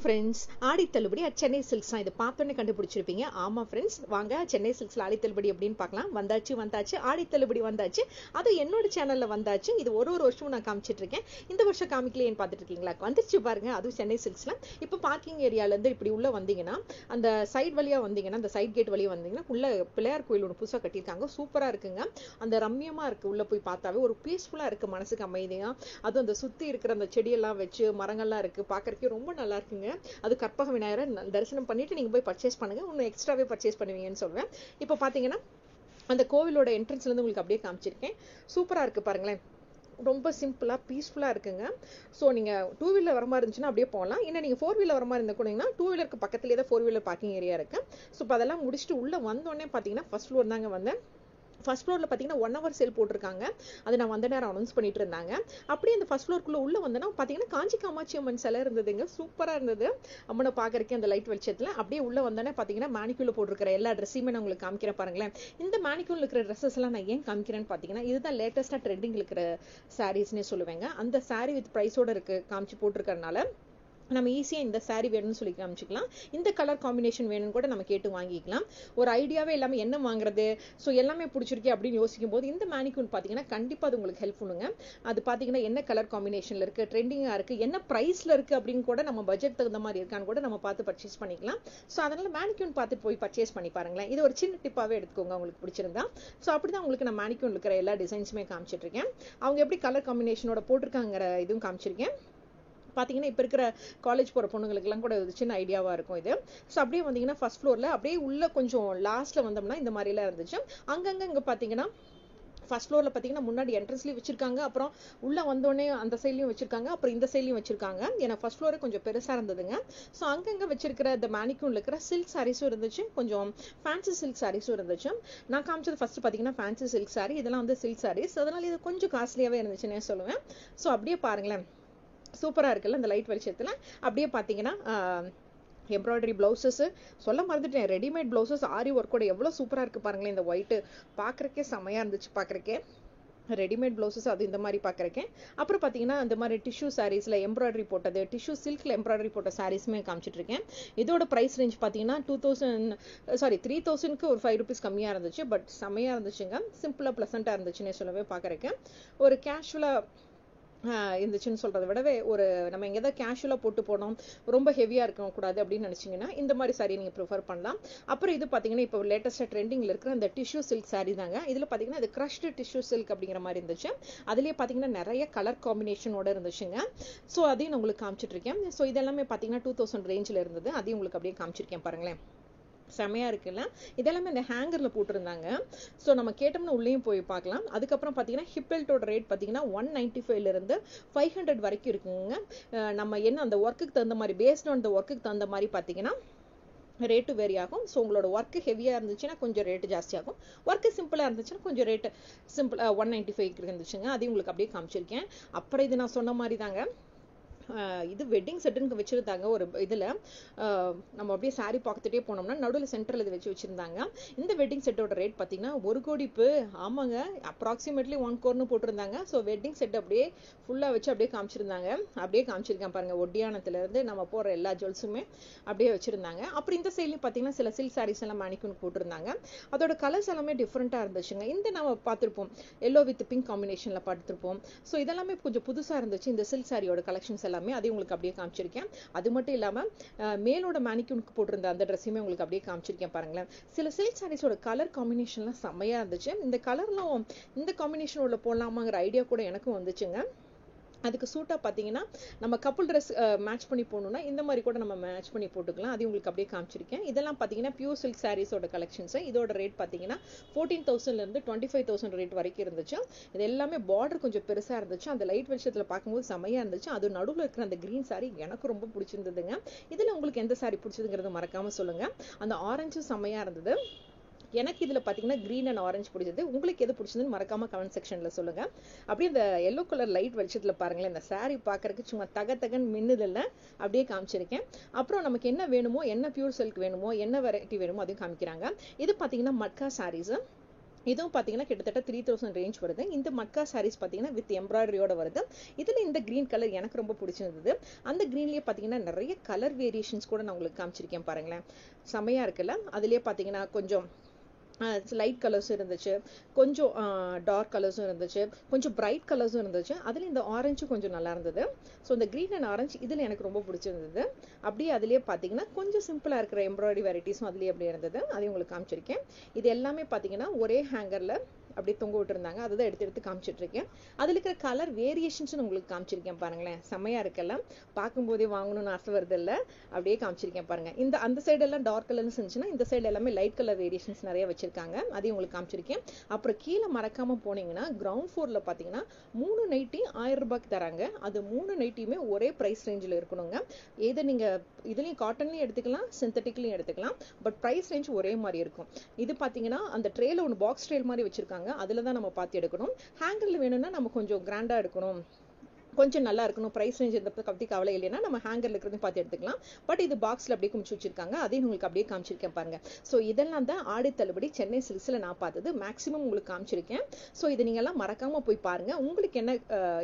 Friends, ஆடி தள்ளுபடி at Chennai silks தான். இது பார்த்தோன்னே கண்டுபிடிச்சிருப்பீங்க. ஆமாம் ஃப்ரெண்ட்ஸ், வாங்க சென்னை சில்க்ஸில் ஆடி தள்ளுபடி அப்படின்னு பார்க்கலாம். வந்தாச்சு ஆடி தள்ளுபடி வந்தாச்சு. அது என்னோட சேனலில் வந்தாச்சு. இது ஒரு வருஷமும் நான் காமிச்சிட்டு இருக்கேன். இந்த வருஷம் காமிக்கலையேன்னு பார்த்துட்டு இருக்கீங்களா? வந்துருச்சு பாருங்க. அதுவும் சென்னை சில்க்ஸில் இப்போ பார்க்கிங் ஏரியாலேருந்து இப்படி உள்ளே வந்தீங்கன்னா, அந்த சைடு வழியாக வந்தீங்கன்னா, அந்த சைட் கேட் வழியாக வந்தீங்கன்னா, உள்ள பிள்ளையார் கோயில் ஒன்று புதுசாக கட்டியிருக்காங்க. சூப்பராக இருக்குங்க. அந்த ரம்யமாக இருக்குது. உள்ளே போய் பார்த்தாவே ஒரு பீஸ்ஃபுல்லாக இருக்குது, மனசுக்கு அமைதியாக. அதுவும் அந்த சுற்றி இருக்கிற அந்த செடியெல்லாம் வச்சு மரங்கள்லாம் இருக்குது, பார்க்கறதுக்கே ரொம்ப நல்லா இருக்குங்க. அது கற்பக விநாயகரை தரிசனம் பண்ணிட்டு நீங்க போய் பர்ச்சேஸ் பண்ணுங்க. இன்னும் எக்ஸ்ட்ராவே பர்ச்சேஸ் பண்ணுவீங்கன்னு சொல்வேன். இப்போ பாத்தீங்கன்னா அந்த கோவிலோட என்ட்ரன்ஸ்ல இருந்து உங்களுக்கு அப்படியே காமிச்சிருக்கேன். சூப்பரா இருக்கு பாருங்களேன். ரொம்ப சிம்பிளா பீஸ்ஃபுல்லா இருக்குங்க. ஸோ நீங்க 2 வீலர் வர மாதிரி இருந்துச்சுன்னா அப்படியே போகலாம். இல்லை நீங்க 4 வீலர் வர மாதிரி இருந்தா கூடங்கன்னா 2 வீலருக்கு பக்கத்துலேயே தான் 4 வீலர் பார்க்கிங் ஏரியா இருக்கு. ஸோ இப்போ அதெல்லாம் முடிச்சுட்டு உள்ள வந்தோடனே பாத்தீங்கன்னா ஃபர்ஸ்ட் ஃப்ளோர் தாங்க வந்தேன். ஃபர்ஸ்ட் ஃப்ளோரில் பார்த்தீங்கன்னா 1 hour சேல் போட்டிருக்காங்க. அது நான் வந்த நேரம் அனௌன்ஸ் பண்ணிட்டு இருந்தாங்க. அப்படியே அந்த ஃபர்ஸ்ட் ஃப்ளோருக்குள்ள உள்ள வந்தேன்னா பார்த்தீங்கன்னா காஞ்சி காமாட்சி அம்மன் சிலை இருந்ததுங்க. சூப்பராக இருந்தது. அம்மனை பார்க்கறதுக்கு அந்த லைட் வெளிச்சத்தில். அப்படியே உள்ள வந்தோடனே பார்த்தீங்கன்னா மேனிக்யூல போட்டிருக்கிற எல்லா ட்ரெஸ்ஸையுமே நான் உங்களுக்கு காமிக்கிறேன் பாருங்களேன். இந்த மேனிக்யூல இருக்கிற ட்ரெஸ்ஸஸ் எல்லாம் நான் ஏன் காமிக்கிறேன்னு பார்த்தீங்கன்னா, இதுதான் லேட்டஸ்ட்டாக ட்ரெண்டிங் இருக்கிற சாரீஸ்னே சொல்லுவேங்க. அந்த சாரீ வித் ப்ரைஸோட இருக்கு காமிச்சு போட்டிருக்கறனால நம்ம ஈஸியாக இந்த சாரீ வேணும்னு சொல்லி காமிச்சிக்கலாம். இந்த கலர் காம்பினேஷன் வேணும்னு கூட நம்ம கேட்டு வாங்கிக்கலாம். ஒரு ஐடியாவே எல்லாமே என்ன வாங்குறது, ஸோ எல்லாமே பிடிச்சிருக்கே அப்படின்னு யோசிக்கும் போது இந்த மேனிக்யூன் பார்த்தீங்கன்னா கண்டிப்பாக அது உங்களுக்கு ஹெல்ப் பண்ணுங்க. அது பார்த்தீங்கன்னா என்ன கலர் காம்பினேஷனில் இருக்குது, ட்ரெண்டிங்காக இருக்குது, என்ன ப்ரைஸில் இருக்குது அப்படின்னு கூட நம்ம பட்ஜெட் தகுந்த மாதிரி இருக்கான்னு கூட நம்ம பார்த்து பர்ச்சேஸ் பண்ணிக்கலாம். ஸோ அதனால் மேனிக்யூன் பார்த்து போய் பர்ச்சேஸ் பண்ணி பாருங்களேன். இது ஒரு சின்ன டிப்பாகவே எடுத்துக்கோங்க உங்களுக்கு பிடிச்சிருந்தா. ஸோ அப்படி தான் உங்களுக்கு நான் மேனிக்யூன் இருக்கிற எல்லா டிசைன்ஸுமே காமிச்சிட்ருக்கேன். அவங்க எப்படி கலர் காம்பினேஷனோட போட்டிருக்காங்கிற இதுவும் காமிச்சிருக்கேன். பார்த்தீங்கன்னா இப்போ இருக்கிற காலேஜ் போகிற பொண்ணுங்களுக்குலாம் கூட ஒரு சின்ன ஐடியாவாக இருக்கும் இது. ஸோ அப்படியே வந்தீங்கன்னா ஃபர்ஸ்ட் ஃப்ளோரில் அப்படியே உள்ள கொஞ்சம் லாஸ்ட்டில் வந்தோம்னா இந்த மாதிரிலாம் இருந்துச்சு. அங்கங்கே இங்கே பார்த்தீங்கன்னா ஃபர்ஸ்ட் ஃப்ளோரில் பார்த்தீங்கன்னா முன்னாடி என்ட்ரன்ஸ்லேயும் வச்சிருக்காங்க, அப்புறம் உள்ளே வந்தோடனே அந்த சைட்லையும் வச்சிருக்காங்க, அப்புறம் இந்த சைட்லையும் வச்சிருக்காங்க. ஏன்னா ஃபர்ஸ்ட் ஃப்ளோரே கொஞ்சம் பெருசாக இருந்ததுங்க. ஸோ அங்கங்கே வச்சிருக்கிற இந்த மேனிக்யூனில் இருக்கிற சில்க் சாரீஸும் இருந்துச்சு, கொஞ்சம் ஃபேன்சி சில்க் சாரீஸும் இருந்துச்சு. நான் காமிச்சது ஃபர்ஸ்ட் பார்த்தீங்கன்னா ஃபேன்சி சில்க் சாரீ, இதெல்லாம் வந்து சில்க் சாரீஸ். அதனால் இது கொஞ்சம் காஸ்ட்லியாகவே இருந்துச்சுன்னே சொல்லுவேன். ஸோ அப்படியே பாருங்களேன், சூப்பராக இருக்குல்ல அந்த லைட் வெளிச்சத்தில். அப்படியே பார்த்தீங்கன்னா எம்ப்ராய்டரி ப்ளவுசஸ் சொல்ல மறந்துட்டேன். ரெடிமேட் ப்ளவுசஸ் ஆரி ஒர்க்கோட எவ்வளோ சூப்பராக இருக்குது பாருங்களேன். இந்த ஒயிட்டு பார்க்குறக்கே செம்மையாக இருந்துச்சு. பார்க்குறக்கே ரெடிமேட் ப்ளவுசஸ் அது இந்த மாதிரி பார்க்குறக்கேன். அப்புறம் பார்த்தீங்கன்னா இந்த மாதிரி டிஷ்யூ சாரீஸில் எம்ப்ராய்டரி போட்டது, டிஷ்யூ சில்கில் எம்ப்ராய்டரி போட்ட சாரீஸுமே காமிச்சிட்ருக்கேன். இதோட ப்ரைஸ் ரேஞ்ச் பார்த்தீங்கன்னா 3000க்கு ஒரு 5 rupees கம்மியாக இருந்துச்சு. பட் செம்மையாக இருந்துச்சுங்க. சிம்பிளாக ப்ளசண்ட்டாக இருந்துச்சுன்னே சொல்லவே பார்க்குறக்கேன். ஒரு கேஷுவலாக இருந்துச்சுன்னு சொல்கிறத விடவே ஒரு நம்ம எங்கே தான் கேஷுவலாக போட்டு போனோம், ரொம்ப ஹெவியாக இருக்கக்கூடாது அப்படின்னு நினச்சிங்கன்னா இந்த மாதிரி சாரீ நீங்கள் ப்ரிஃபர் பண்ணலாம். அப்புறம் இது பார்த்தீங்கன்னா இப்போ லேட்டஸ்ட்டாக ட்ரெண்டிங்கில் இருக்கிற அந்த டிஷ்யூ சில்க் சாரீ தாங்க. இதில் பார்த்தீங்கன்னா இது க்ரஷ்டு டிஷ்யூ சில்க் அப்படிங்கிற மாதிரி இருந்துச்சு. அதுலேயே பார்த்தீங்கன்னா நிறைய கலர் காம்பினேஷனோட இருந்துச்சுங்க. ஸோ அதையும் நான் உங்களுக்கு காமிச்சிட்ருக்கேன். ஸோ இதெல்லாமே பார்த்தீங்கன்னா 2000 ரேஞ்சில் இருந்தது. அதையும் உங்களுக்கு அப்படியே காமிச்சிருக்கேன் பாருங்களேன். செமையாக இருக்குல்ல. இதெல்லாமே இந்த ஹேங்கரில் போட்டிருந்தாங்க. ஸோ நம்ம கேட்டோம்னா உள்ளேயும் போய் பார்க்கலாம். அதுக்கப்புறம் பார்த்தீங்கன்னா ஹிப்பெல்ட்டோட ரேட் பார்த்தீங்கன்னா 195லேருந்து 500 வரைக்கும் இருக்குங்க. நம்ம என்ன அந்த ஒர்க்குக்கு தகுந்த மாதிரி, பேஸ்ட் ஆன் அந்த ஒர்க்குக்கு தகுந்த மாதிரி பார்த்தீங்கன்னா ரேட்டு வேரி ஆகும். ஸோ உங்களோட ஒர்க்கு ஹெவியாக இருந்துச்சுன்னா கொஞ்சம் ரேட்டு ஜாஸ்தியாகும். ஒர்க்கு சிம்பிளாக இருந்துச்சுன்னா கொஞ்சம் ரேட்டு சிம்பிள் 195 இருந்துச்சுங்க. அதையும் உங்களுக்கு அப்படியே காமிச்சிருக்கேன். அப்புறம் இது நான் சொன்ன மாதிரி தாங்க, இது வெட்டிங் செட்டுன்னு வச்சுருந்தாங்க. ஒரு இதில் நம்ம அப்படியே சாரீ பார்த்துட்டே போனோம்னா நடுவில் சென்டரில் இது வச்சுருந்தாங்க. இந்த வெட்டிங் செட்டோட ரேட் பார்த்தீங்கன்னா 1 கோடிப்பு. ஆமாங்க, அப்ராக்சிமேட்லி 1 crore போட்டிருந்தாங்க. ஸோ வெட்டிங் செட் அப்படியே ஃபுல்லாக வச்சு அப்படியே காமிச்சிருந்தாங்க. அப்படியே காமிச்சிருக்கேன் பாருங்கள். ஒட்டியானத்துலேருந்து நம்ம போகிற எல்லா ஜுவல்ஸுமே அப்படியே வச்சுருந்தாங்க. அப்புறம் இந்த சைட்லையும் பார்த்தீங்கன்னா சில சில்க் சாரீஸ் எல்லாம் மேனிக்யூன் போட்டிருந்தாங்க. அதோட கலர்ஸ் எல்லாமே டிஃப்ரெண்ட்டாக இருந்துச்சுங்க. இந்த நம்ம பார்த்துருப்போம் எல்லோ வித் பிங்க் காம்பினேஷனில் பார்த்துருப்போம். ஸோ இதெல்லாமே கொஞ்சம் புதுசாக இருந்துச்சு இந்த சில்க் சாரியோட கலெக்ஷன்ஸ் எல்லாமே. அதையும் உங்களுக்கு அப்படியே காமிச்சிருக்கேன். அது மட்டும் இல்லாமல் மேலோட மேனிக்யூனுக்கு போட்டிருந்த அந்த ட்ரெஸ்ஸுமே உங்களுக்கு அப்படியே காமிச்சிருக்கேன் பாருங்களேன். சில சில்க் சாரீஸோட கலர் காம்பினேஷன்லாம் செம்மையாக இருந்துச்சு. இந்த கலர்லாம் இந்த காம்பினேஷனோட போடலாமாங்கிற ஐடியா கூட எனக்கும் வந்துச்சுங்க. அதுக்கு சூட்டாக பார்த்தீங்கன்னா நம்ம கப்புள் ட்ரெஸ் மேட்ச் பண்ணி போகணுன்னா இந்த மாதிரி கூட நம்ம மேட்ச் பண்ணி போட்டுக்கலாம். அது உங்களுக்கு அப்படியே காமிச்சிருக்கேன். இதெல்லாம் பார்த்தீங்கன்னா பியூர் சில்க் சாரீஸோட கலெக்ஷன்ஸு. இதோட ரேட் பார்த்தீங்கன்னா 14,000லேருந்து 25,000 ரேட் வரைக்கும் இருந்துச்சு. இது எல்லாமே பார்டர் கொஞ்சம் பெருசாக இருந்துச்சு. அந்த லைட் வெளிச்சத்தில் பார்க்கும்போது செம்மையாக இருந்துச்சு. அது நடுவில் இருக்கிற அந்த க்ரீன் சாரீ எனக்கு ரொம்ப பிடிச்சிருந்ததுங்க. இதில் உங்களுக்கு எந்த சாரீ பிடிச்சதுங்கிறது மறக்காமல் சொல்லுங்கள். அந்த ஆரஞ்சும் செம்மையாக இருந்தது. எனக்கு இதில் பார்த்தீங்கன்னா க்ரீன் அண்ட் ஆரஞ்சு பிடிச்சது. உங்களுக்கு எது பிடிச்சதுன்னு மறக்காமல் கமெண்ட் செக்ஷனில் சொல்லுங்கள். அப்படியே இந்த எல்லோ கலர் லைட் வெளிச்சத்தில் பாருங்களேன், இந்த சாரீ பார்க்குறதுக்கு சும்மா தகன்னு மின்னுதில்லை. அப்படியே காமிச்சிருக்கேன். அப்புறம் நமக்கு என்ன வேணுமோ, என்ன பியூர் சில்க் வேணுமோ, என்ன வெரைட்டி வேணுமோ அதையும் காமிக்கிறாங்க. இது பார்த்தீங்கன்னா மட்கா சாரீஸு. இதுவும் பார்த்தீங்கன்னா கிட்டத்தட்ட 3000 ரேஞ்ச் வருது. இந்த மக்கா சாரீஸ் பார்த்தீங்கன்னா வித் எம்ப்ராய்டரியோட வருது. இதில் இந்த கிரீன் கலர் எனக்கு ரொம்ப பிடிச்சிருந்தது. அந்த கிரீன்லேயே பார்த்தீங்கன்னா நிறைய கலர் வேரியேஷன்ஸ் கூட நான் உங்களுக்கு காமிச்சிருக்கேன் பாருங்களேன், செமையா இருக்குல்ல. அதுலேயே பார்த்தீங்கன்னா கொஞ்சம் லைட் கலர்ஸும் இருந்துச்சு, கொஞ்சம் டார்க் கலர்ஸும் இருந்துச்சு, கொஞ்சம் பிரைட் கலர்ஸும் இருந்துச்சு. அதில் இந்த ஆரஞ்சும் கொஞ்சம் நல்லா இருந்தது. ஸோ இந்த க்ரீன் அண்ட் ஆரஞ்சு இதில் எனக்கு ரொம்ப பிடிச்சிருந்தது. அப்படியே அதுலேயே பார்த்தீங்கன்னா கொஞ்சம் சிம்பிளாக இருக்கிற எம்ப்ராய்டரி வெரைட்டிஸும் அதுலேயே அப்படியே இருந்தது. அதையும் உங்களுக்கு காமிச்சிருக்கேன். இது எல்லாமே பார்த்தீங்கன்னா ஒரே ஹேங்கரில் அப்படியே தொங்க விட்டுருந்தாங்க. அதை தான் எடுத்து காமிச்சிட்டு இருக்கேன். அதில் இருக்கிற கலர் வேரியேஷன்ஸும் உங்களுக்கு காமிச்சிருக்கேன் பாருங்களேன், செம்மையா இருக்கலாம். பார்க்கும்போதே வாங்கணும்னு ஆசை வருது இல்லை, அப்படியே காமிச்சிருக்கேன் பாருங்க. இந்த அந்த சைடு எல்லாம் டார்க் கலர்னு இருந்துச்சுன்னா இந்த சைடு எல்லாமே லைட் கலர் வேரியேஷன்ஸ் நிறைய வச்சிருக்காங்க. அதையும் உங்களுக்கு காமிச்சிருக்கேன். அப்புறம் கீழே மறக்காம போனீங்கன்னா கிரவுண்ட் ஃப்ளோர்ல பார்த்தீங்கன்னா 3 நைட்டி 1000 ரூபாய்க்கு தராங்க. அது 3 நைட்டியுமே ஒரே பிரைஸ் ரேஞ்சில் இருக்கணுங்க. ஏதோ நீங்க இதுலயும் காட்டன்லயும் எடுத்துக்கலாம், சிந்தட்டிக்லயும் எடுத்துக்கலாம். பட் பிரைஸ் ரேஞ்ச் ஒரே மாதிரி இருக்கும். இது பார்த்தீங்கன்னா அந்த ட்ரேல ஒன்று பாக்ஸ் ட்ரேல் மாதிரி வச்சிருக்காங்க. அதுல தான் நம்ம பார்த்து எடுக்கணும். ஹேங்கர்ல வேணும்னா நம்ம கொஞ்சம் கிராண்டா எடுக்கணும், கொஞ்சம் நல்லா இருக்கணும், பிரைஸ் ரேஞ்ச் இந்த பத்தி கவலை இல்லைன்னா நம்ம ஹேங்கர்ல இருக்கிறது பார்த்து எடுத்துக்கலாம். பட் இது பாக்ஸ்ல அப்படியே குமிச்சு வச்சிருக்காங்க. அதையும் உங்களுக்கு அப்படியே காமிச்சிருக்கேன் பாருங்க. ஸோ இதெல்லாம் தான் ஆடி தள்ளுபடி சென்னை சில்க்ஸ்ல நான் பார்த்தது. மேக்ஸிமம் உங்களுக்கு காமிச்சிருக்கேன். ஸோ இது நீங்க எல்லாம் மறக்காம போய் பாருங்க. உங்களுக்கு என்ன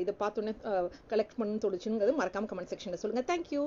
இதை பார்த்தோன்னே கலெக்ட் பண்ணணும்னு தோணுச்சுங்கிறது மறக்காம கமெண்ட் செக்ஷன்ல சொல்லுங்க. தேங்க்யூ.